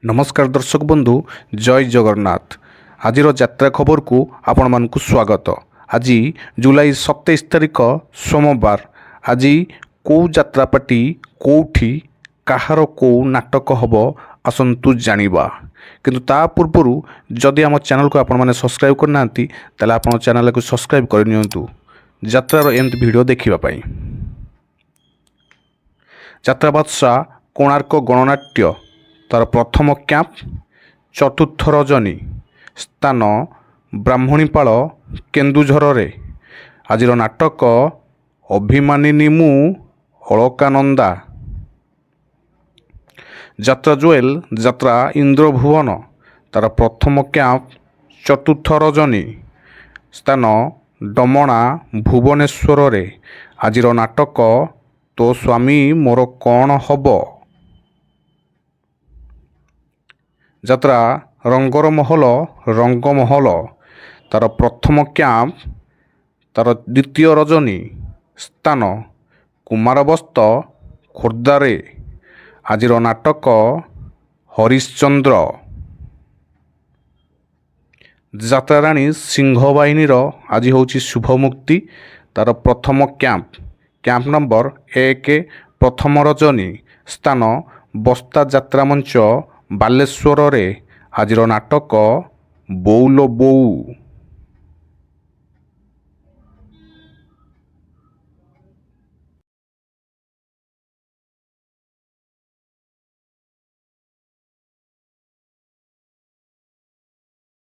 नमस्कार दर्शक बंधु जय जगन्नाथ। आज यात्रा खबर को आपण मानकु स्वागत। आज जुलाई 27 तारिख सोमवार। आज कौ यात्रा पार्टी कौठी कहार कौ नाटक हम आसतु जानिबा। किंतु ता पूर्व जदि आम चैनल को आपण माने सब्सक्राइब करना ताले आपण चैनल को सब्सक्राइब कर नियंतु यात्रार एमती वीडियो देखिबा पई। यात्रा बादशाह कोणार्क गणनाट्य तार प्रथम कैंप चतुर्थ रजनी स्थान ब्राह्मणीपाल केन्दुझर रे। आज नाटक अभिमानिनी मु अलकानंदा। यात्रा जुएल यात्रा इंद्रभुवन तार प्रथम कैंप चतुर्थ रजनी स्थान डमणा भुवनेश्वर रे। आज नाटक तो स्वामी मोर कौन हब। यात्रा रंगर महल रंगमहल तार प्रथम कैंप तार द्वितीय रजनी स्थान कुमारबस्त खोर्धारे। आज नाटक हरिश्चंद्र। यात्रा राणी सिंहबाहिनी आज हूँ शुभमुक्ति तार प्रथम कैंप नंबर 1 प्रथम रजनी स्थान बस्ता यात्रा मंच बालेश्वर रे। आज नाटक बौल बौ।